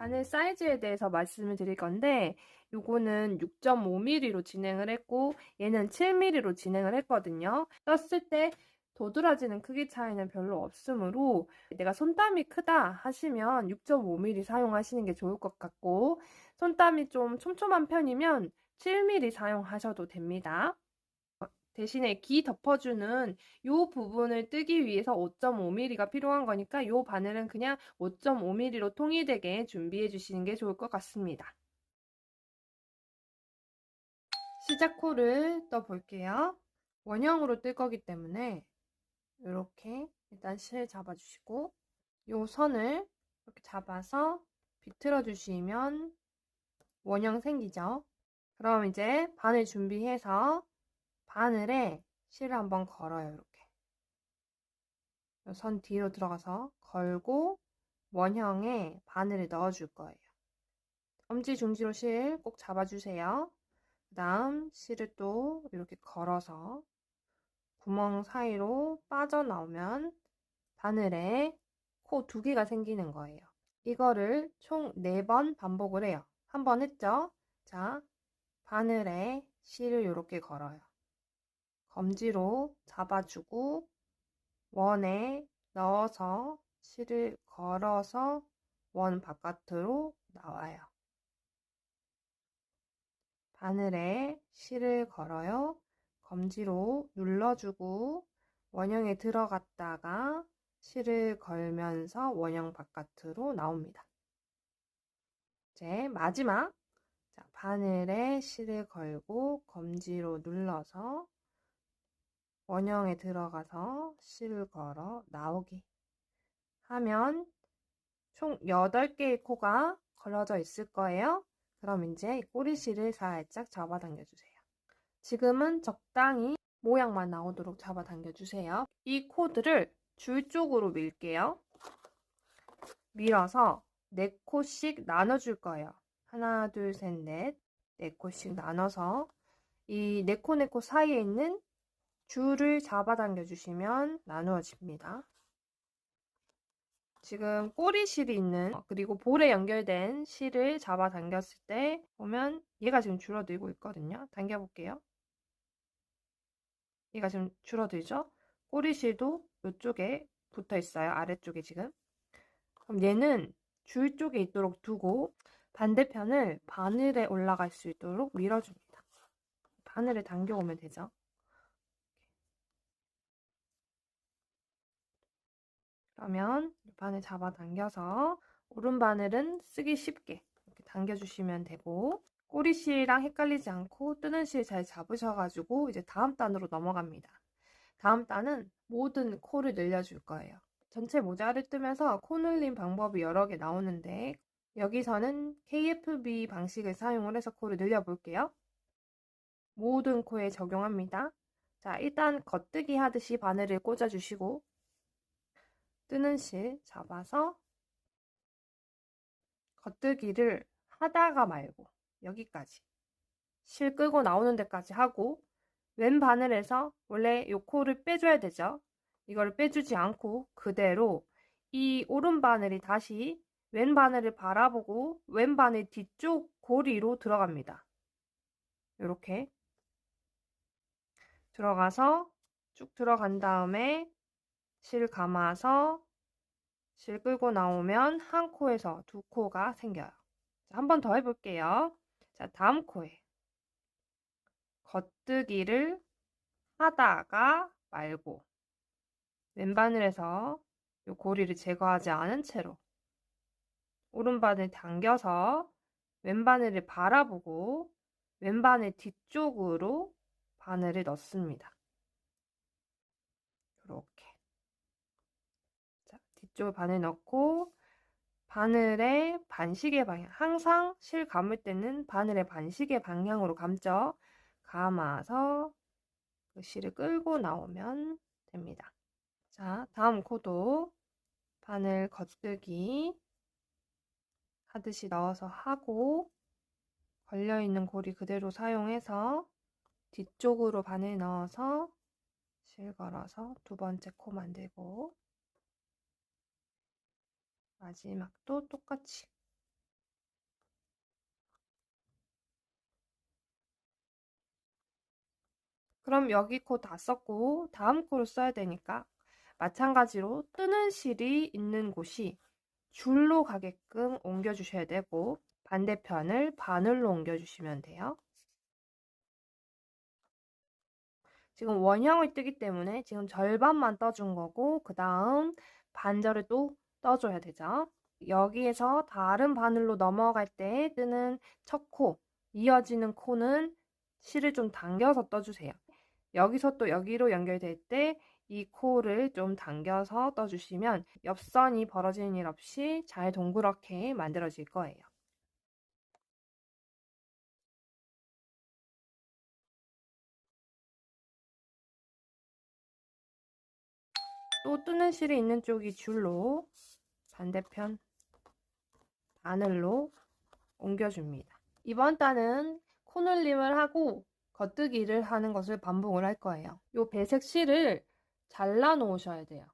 바늘 사이즈에 대해서 말씀을 드릴 건데 요거는 6.5mm로 진행을 했고 얘는 7mm로 진행을 했거든요. 떴을 때 도드라지는 크기 차이는 별로 없으므로 내가 손땀이 크다 하시면 6.5mm 사용하시는 게 좋을 것 같고 손땀이 좀 촘촘한 편이면 7mm 사용하셔도 됩니다. 대신에 기 덮어주는 요 부분을 뜨기 위해서 5.5mm가 필요한 거니까 요 바늘은 그냥 5.5mm로 통일되게 준비해 주시는 게 좋을 것 같습니다. 시작 코를 떠 볼게요. 원형으로 뜰 거기 때문에 이렇게 일단 실 잡아주시고 요 선을 이렇게 잡아서 비틀어 주시면 원형 생기죠. 그럼 이제 바늘 준비해서 바늘에 실을 한번 걸어요. 이렇게 선 뒤로 들어가서 걸고 원형에 바늘을 넣어줄 거예요. 엄지 중지로 실 꼭 잡아주세요. 그 다음 실을 또 이렇게 걸어서 구멍 사이로 빠져나오면 바늘에 코 2개가 생기는 거예요. 이거를 총 4번 반복을 해요. 한 번 했죠? 자, 바늘에 실을 이렇게 걸어요. 검지로 잡아주고 원에 넣어서 실을 걸어서 원 바깥으로 나와요. 바늘에 실을 걸어요. 검지로 눌러주고 원형에 들어갔다가 실을 걸면서 원형 바깥으로 나옵니다. 이제 마지막 자, 바늘에 실을 걸고 검지로 눌러서 원형에 들어가서 실을 걸어 나오기 하면 총 8개의 코가 걸어져 있을 거예요. 그럼 이제 꼬리실을 살짝 잡아당겨 주세요. 지금은 적당히 모양만 나오도록 잡아당겨 주세요. 이 코드를 줄 쪽으로 밀게요. 밀어서 4코씩 나눠줄 거예요. 하나, 둘, 셋, 넷. 4코씩 나눠서 이 4코 사이에 있는 줄을 잡아당겨 주시면 나누어집니다. 지금 꼬리실이 있는 그리고 볼에 연결된 실을 잡아당겼을 때 보면 얘가 지금 줄어들고 있거든요. 당겨볼게요. 얘가 지금 줄어들죠? 꼬리실도 이쪽에 붙어 있어요. 아래쪽에 지금. 그럼 얘는 줄 쪽에 있도록 두고 반대편을 바늘에 올라갈 수 있도록 밀어줍니다. 바늘을 당겨오면 되죠. 그러면 바늘 잡아당겨서 오른바늘은 쓰기 쉽게 이렇게 당겨주시면 되고 꼬리실이랑 헷갈리지 않고 뜨는 실 잘 잡으셔가지고 이제 다음 단으로 넘어갑니다. 다음 단은 모든 코를 늘려줄 거예요. 전체 모자를 뜨면서 코 늘림 방법이 여러 개 나오는데 여기서는 KFB 방식을 사용을 해서 코를 늘려볼게요. 모든 코에 적용합니다. 자, 일단 겉뜨기 하듯이 바늘을 꽂아주시고 뜨는 실 잡아서 겉뜨기를 하다가 말고 여기까지 실 끄고 나오는 데까지 하고 왼 바늘에서 원래 요 코를 빼줘야 되죠. 이걸 빼주지 않고 그대로 이 오른 바늘이 다시 왼 바늘을 바라보고 왼 바늘 뒤쪽 고리로 들어갑니다. 이렇게 들어가서 쭉 들어간 다음에 실 감아서 실 끌고 나오면 한 코에서 2코가 생겨요. 한 번 더 해볼게요. 자, 다음 코에 겉뜨기를 하다가 말고 왼바늘에서 이 고리를 제거하지 않은 채로 오른바늘 당겨서 왼바늘을 바라보고 왼바늘 뒤쪽으로 바늘을 넣습니다. 이렇게 자, 뒤쪽에 바늘 넣고 바늘의 반시계 방향 항상 실 감을 때는 바늘의 반시계 방향으로 감죠. 감아서 그 실을 끌고 나오면 됩니다. 자, 다음 코도 바늘 겉뜨기 하듯이 넣어서 하고 걸려있는 고리 그대로 사용해서 뒤쪽으로 바늘 넣어서 실 걸어서 2번째 코 만들고 마지막도 똑같이 그럼 여기 코 다 썼고 다음 코를 써야 되니까 마찬가지로 뜨는 실이 있는 곳이 줄로 가게끔 옮겨주셔야 되고 반대편을 바늘로 옮겨주시면 돼요. 지금 원형을 뜨기 때문에 지금 절반만 떠준 거고 그 다음 반절을 또 떠줘야 되죠. 여기에서 다른 바늘로 넘어갈 때 뜨는 첫 코, 이어지는 코는 실을 좀 당겨서 떠주세요. 여기서 또 여기로 연결될 때 이 코를 좀 당겨서 떠주시면 옆선이 벌어지는 일 없이 잘 동그랗게 만들어질 거예요. 또 뜨는 실이 있는 쪽이 줄로 반대편 바늘로 옮겨줍니다. 이번 단은 코늘림을 하고 겉뜨기를 하는 것을 반복을 할 거예요. 이 배색 실을 잘라 놓으셔야 돼요.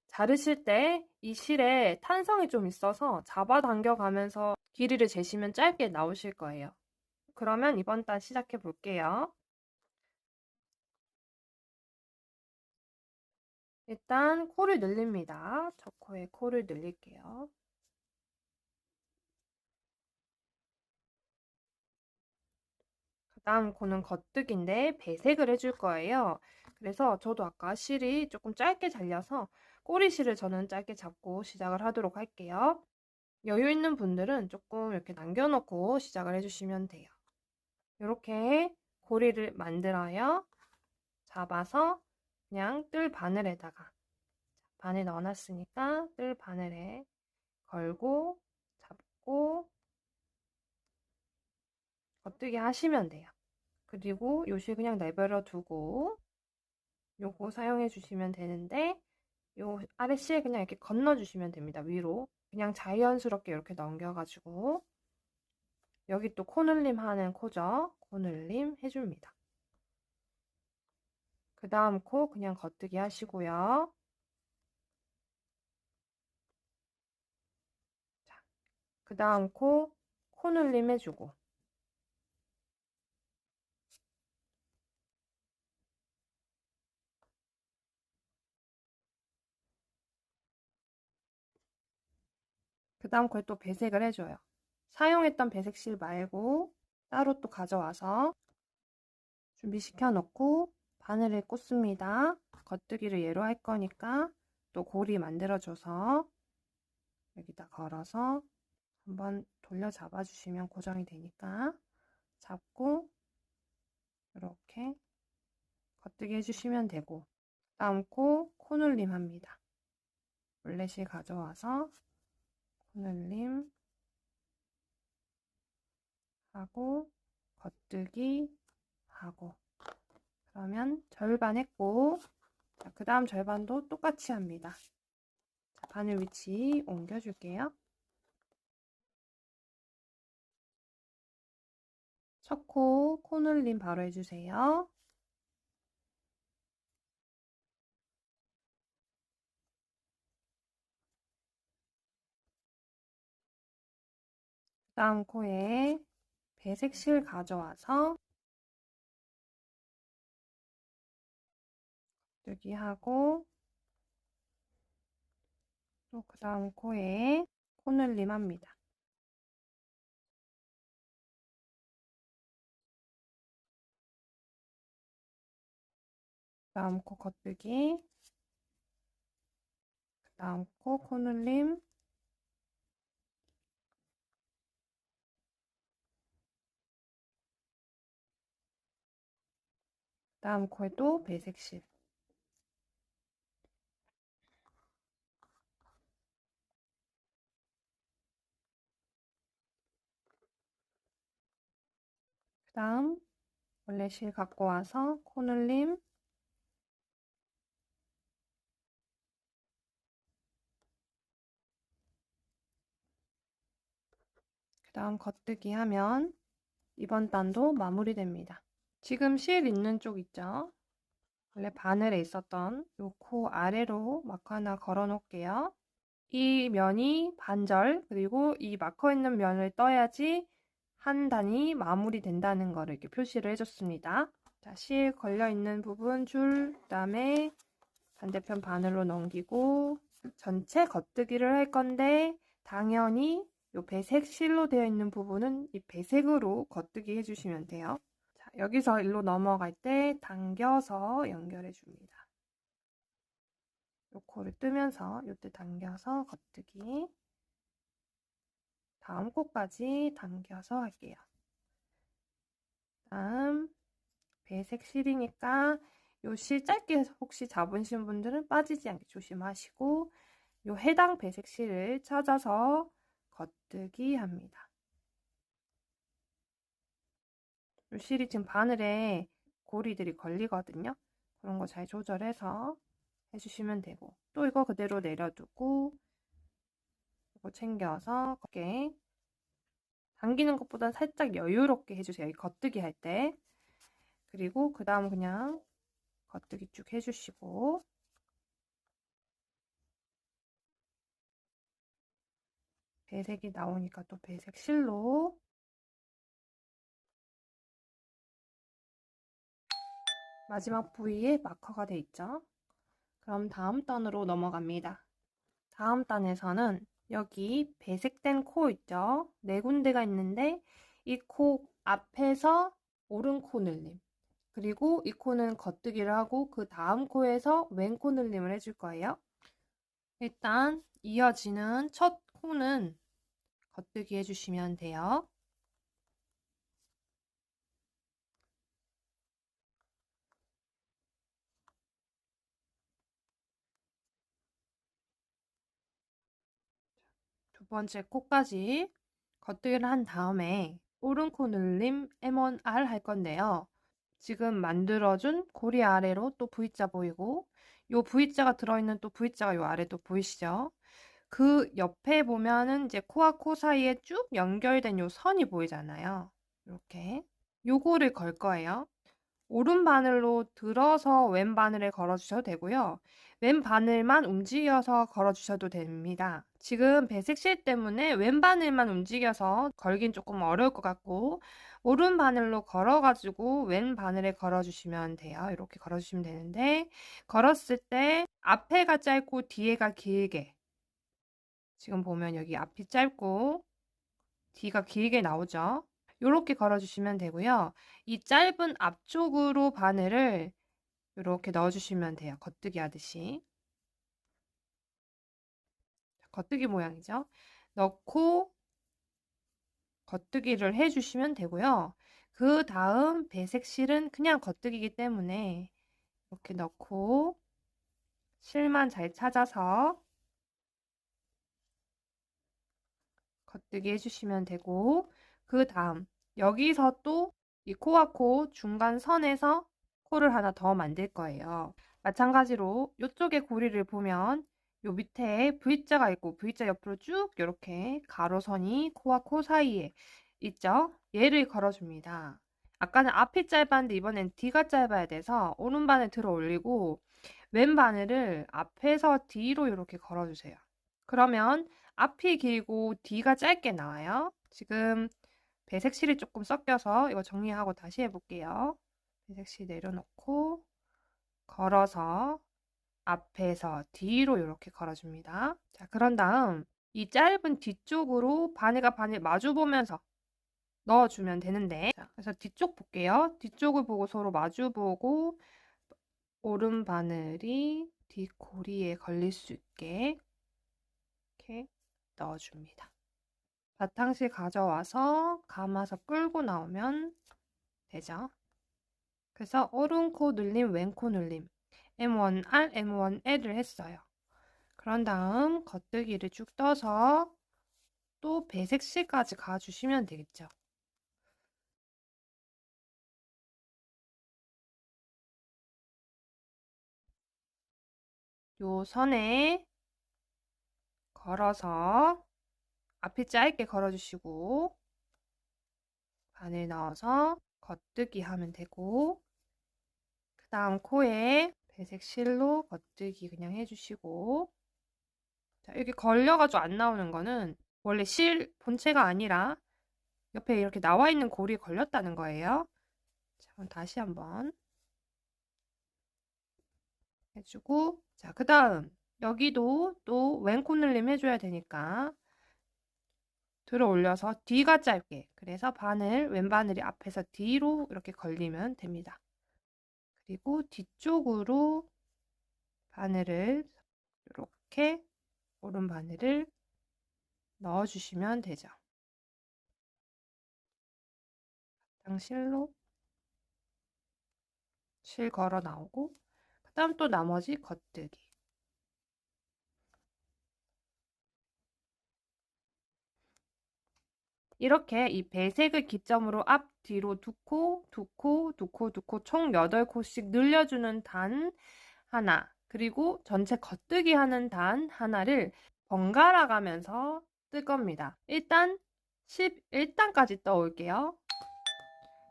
자르실 때 이 실에 탄성이 좀 있어서 잡아당겨 가면서 길이를 재시면 짧게 나오실 거예요. 그러면 이번 단 시작해 볼게요. 일단 코를 늘립니다. 첫 코에 코를 늘릴게요. 그 다음 코는 겉뜨기인데 배색을 해줄 거예요. 그래서 저도 아까 실이 조금 짧게 잘려서 꼬리실을 저는 짧게 잡고 시작을 하도록 할게요. 여유 있는 분들은 조금 이렇게 남겨놓고 시작을 해주시면 돼요. 이렇게 고리를 만들어요. 잡아서 그냥 뜰 바늘에다가 바늘 넣어놨으니까 뜰 바늘에 걸고 잡고 겉뜨기 하시면 돼요. 그리고 요실 그냥 내버려 두고 요거 사용해 주시면 되는데 요 아래실 그냥 이렇게 건너 주시면 됩니다. 위로 그냥 자연스럽게 이렇게 넘겨가지고 여기 또 코늘림 하는 코죠. 코늘림 해줍니다. 그 다음 코 그냥 겉뜨기 하시고요. 자, 그 다음 코 코늘림 해주고 그 다음 코에 또 배색을 해줘요. 사용했던 배색실 말고 따로 또 가져와서 준비시켜 놓고 바늘을 꽂습니다. 겉뜨기를 얘로 할 거니까 또 고리 만들어줘서 여기다 걸어서 한번 돌려 잡아 주시면 고정이 되니까 잡고 이렇게 겉뜨기 해주시면 되고 다음 코 코늘림 합니다. 물레실 가져와서 코늘림 하고 겉뜨기 하고 그러면 절반 했고 그 다음 절반도 똑같이 합니다. 자, 바늘 위치 옮겨줄게요. 첫 코 코늘림 바로 해주세요. 다음 코에 배색실 가져와서 겉뜨기 하고 또 그 다음 코에 코늘림 합니다. 다음 코 겉뜨기 그 다음 코 코늘림 다음 코에 또 배색실 그 다음 원래 실 갖고 와서 코늘림 그 다음 겉뜨기 하면 이번 단도 마무리됩니다. 지금 실 있는 쪽 있죠? 원래 바늘에 있었던 요 코 아래로 마커 하나 걸어 놓을게요. 이 면이 반절 그리고 이 마커 있는 면을 떠야지 한 단이 마무리된다는 거를 이렇게 표시를 해줬습니다. 자, 실 걸려있는 부분 줄, 그 다음에 반대편 바늘로 넘기고 전체 겉뜨기를 할 건데 당연히 요 배색 실로 되어 있는 부분은 이 배색으로 겉뜨기 해주시면 돼요. 자, 여기서 일로 넘어갈 때 당겨서 연결해 줍니다. 요 코를 뜨면서 요때 당겨서 겉뜨기. 다음 코까지 당겨서 할게요. 다음 배색 실이니까 요 실 짧게 혹시 잡으신 분들은 빠지지 않게 조심하시고 요 해당 배색 실을 찾아서 겉뜨기 합니다. 요 실이 지금 바늘에 고리들이 걸리거든요. 그런 거 잘 조절해서 해주시면 되고 또 이거 그대로 내려두고 이거 챙겨서 겉게 당기는 것보다 살짝 여유롭게 해주세요. 이 겉뜨기 할 때. 그리고 그 다음 그냥 겉뜨기 쭉 해주시고 배색이 나오니까 또 배색 실로 마지막 부위에 마커가 돼 있죠. 그럼 다음 단으로 넘어갑니다. 다음 단에서는 여기 배색된 코 있죠? 네 군데가 있는데 이 코 앞에서 오른 코 늘림 그리고 이 코는 겉뜨기를 하고 그 다음 코에서 왼 코 늘림을 해줄 거예요. 일단 이어지는 첫 코는 겉뜨기 해주시면 돼요. 두 번째 코까지 겉뜨기를 한 다음에 오른 코 늘림 M1R 할 건데요. 지금 만들어준 고리 아래로 또 V자 보이고 요 V자가 들어있는 또 V자가 요 아래 또 보이시죠? 그 옆에 보면은 이제 코와 코 사이에 쭉 연결된 요 선이 보이잖아요. 이렇게 요거를 걸 거예요. 오른 바늘로 들어서 왼 바늘에 걸어주셔도 되고요. 왼 바늘만 움직여서 걸어주셔도 됩니다. 지금 배색실 때문에 왼 바늘만 움직여서 걸긴 조금 어려울 것 같고 오른 바늘로 걸어가지고 왼 바늘에 걸어주시면 돼요. 이렇게 걸어주시면 되는데 걸었을 때 앞에가 짧고 뒤에가 길게 지금 보면 여기 앞이 짧고 뒤가 길게 나오죠. 요렇게 걸어주시면 되고요. 이 짧은 앞쪽으로 바늘을 이렇게 넣어주시면 돼요. 겉뜨기 하듯이. 겉뜨기 모양이죠. 넣고 겉뜨기를 해주시면 되고요. 그 다음 배색 실은 그냥 겉뜨기이기 때문에 이렇게 넣고 실만 잘 찾아서 겉뜨기 해주시면 되고 그 다음 여기서 또 이 코와 코 중간 선에서 코를 하나 더 만들 거예요. 마찬가지로 이쪽에 고리를 보면 요 밑에 V자가 있고 V자 옆으로 쭉 이렇게 가로선이 코와 코 사이에 있죠? 얘를 걸어줍니다. 아까는 앞이 짧았는데 이번엔 뒤가 짧아야 돼서 오른바늘 들어 올리고 왼바늘을 앞에서 뒤로 이렇게 걸어주세요. 그러면 앞이 길고 뒤가 짧게 나와요. 지금 배색실이 조금 섞여서 이거 정리하고 다시 해볼게요. 배색실 내려놓고 걸어서 앞에서 뒤로 이렇게 걸어줍니다. 자, 그런 다음 이 짧은 뒤쪽으로 바늘과 바늘 마주 보면서 넣어주면 되는데 자, 그래서 뒤쪽 볼게요. 뒤쪽을 보고 서로 마주 보고 오른 바늘이 뒷고리에 걸릴 수 있게 이렇게 넣어줍니다. 바탕실 가져와서 감아서 끌고 나오면 되죠. 그래서 오른코 눌림, 왼코 눌림 M1R, M1L을 했어요. 그런 다음 겉뜨기를 쭉 떠서 또 배색실까지 가주시면 되겠죠. 요 선에 걸어서 앞이 짧게 걸어주시고 바늘 넣어서 겉뜨기 하면 되고 그 다음 코에 배색실로 겉뜨기 그냥 해주시고 자, 이렇게 걸려가지고 안 나오는 거는 원래 실 본체가 아니라 옆에 이렇게 나와 있는 고리에 걸렸다는 거예요. 자, 그럼 다시 한번 해주고, 자, 그 다음 여기도 또 왼 코늘림 해줘야 되니까 들어 올려서 뒤가 짧게, 그래서 바늘, 왼 바늘이 앞에서 뒤로 이렇게 걸리면 됩니다. 그리고 뒤쪽으로 바늘을 이렇게 오른 바늘을 넣어주시면 되죠. 바탕실로 실 걸어 나오고, 그 다음 또 나머지 겉뜨기. 이렇게 이 배색을 기점으로 앞, 뒤로 2코, 2코, 2코, 2코 총 8코씩 늘려주는 단 하나, 그리고 전체 겉뜨기 하는 단 하나를 번갈아 가면서 뜰 겁니다. 일단 11단까지 떠올게요.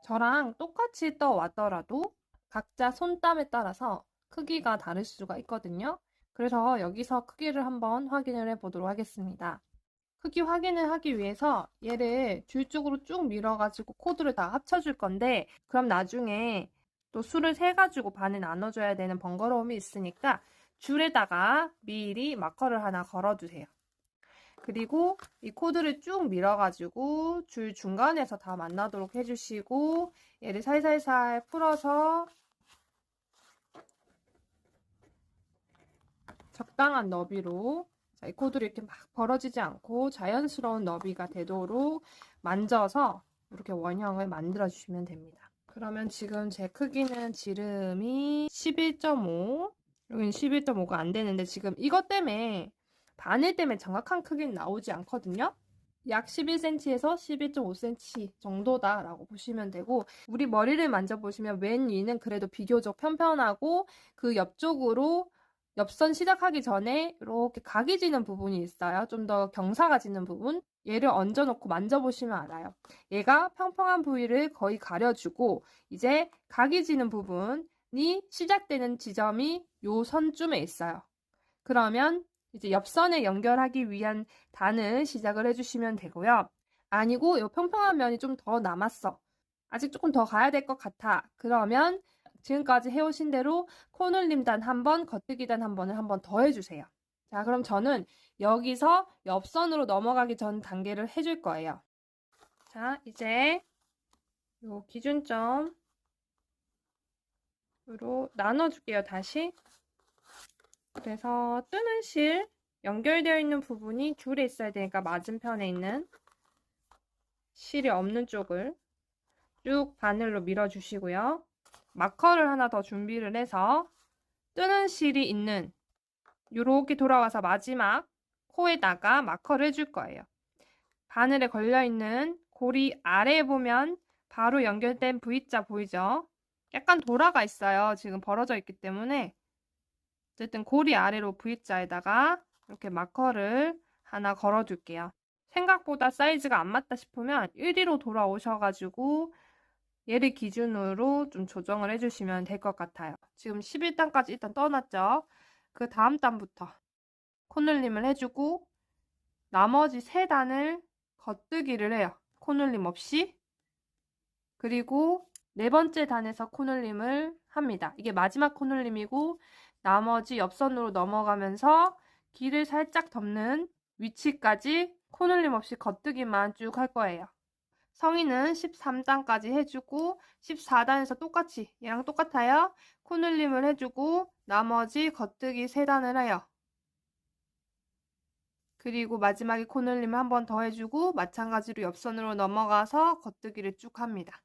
저랑 똑같이 떠왔더라도 각자 손땀에 따라서 크기가 다를 수가 있거든요. 그래서 여기서 크기를 한번 확인을 해 보도록 하겠습니다. 크기 확인을 하기 위해서 얘를 줄 쪽으로 쭉 밀어가지고 코드를 다 합쳐줄 건데, 그럼 나중에 또 수를 세가지고 반에 나눠줘야 되는 번거로움이 있으니까 줄에다가 미리 마커를 하나 걸어두세요. 그리고 이 코드를 쭉 밀어가지고 줄 중간에서 다 만나도록 해주시고, 얘를 살살살 풀어서 적당한 너비로, 자, 이 코드를 이렇게 막 벌어지지 않고 자연스러운 너비가 되도록 만져서 이렇게 원형을 만들어 주시면 됩니다. 그러면 지금 제 크기는 지름이 11.5, 여기는 11.5가 안 되는데, 지금 이것 때문에 바늘 때문에 정확한 크기는 나오지 않거든요. 약 11cm에서 11.5cm 정도다라고 보시면 되고, 우리 머리를 만져보시면 왼 위는 그래도 비교적 편편하고, 그 옆쪽으로 옆선 시작하기 전에 이렇게 각이 지는 부분이 있어요. 좀 더 경사가 지는 부분. 얘를 얹어놓고 만져보시면 알아요. 얘가 평평한 부위를 거의 가려주고, 이제 각이 지는 부분이 시작되는 지점이 요 선쯤에 있어요. 그러면 이제 옆선에 연결하기 위한 단을 시작을 해주시면 되고요. 아니고 요 평평한 면이 좀 더 남았어, 아직 조금 더 가야 될 것 같아, 그러면 지금까지 해오신 대로 코늘림 단 한 번, 겉뜨기 단 한 번을 한 번 더 해주세요. 자, 그럼 저는 여기서 옆선으로 넘어가기 전 단계를 해줄 거예요. 자, 이제 요 기준점으로 나눠줄게요, 다시. 그래서 뜨는 실 연결되어 있는 부분이 줄에 있어야 되니까 맞은편에 있는 실이 없는 쪽을 쭉 바늘로 밀어주시고요. 마커를 하나 더 준비를 해서 뜨는 실이 있는 이렇게 돌아와서 마지막 코에다가 마커를 해줄 거예요. 바늘에 걸려있는 고리 아래에 보면 바로 연결된 V자 보이죠? 약간 돌아가 있어요. 지금 벌어져 있기 때문에. 어쨌든 고리 아래로 V자에다가 이렇게 마커를 하나 걸어둘게요. 생각보다 사이즈가 안 맞다 싶으면 1위로 돌아오셔가지고 얘를 기준으로 좀 조정을 해주시면 될 것 같아요. 지금 11단까지 일단 떠났죠? 그 다음 단부터 코늘림을 해주고 나머지 3단을 겉뜨기를 해요. 코늘림 없이. 그리고 4번째 단에서 코늘림을 합니다. 이게 마지막 코늘림이고, 나머지 옆선으로 넘어가면서 길을 살짝 덮는 위치까지 코늘림 없이 겉뜨기만 쭉 할 거예요. 성인은 13단까지 해주고 14단에서 똑같이 얘랑 똑같아요. 코늘림을 해주고 나머지 겉뜨기 3단을 해요. 그리고 마지막에 코늘림을 한 번 더 해주고 마찬가지로 옆선으로 넘어가서 겉뜨기를 쭉 합니다.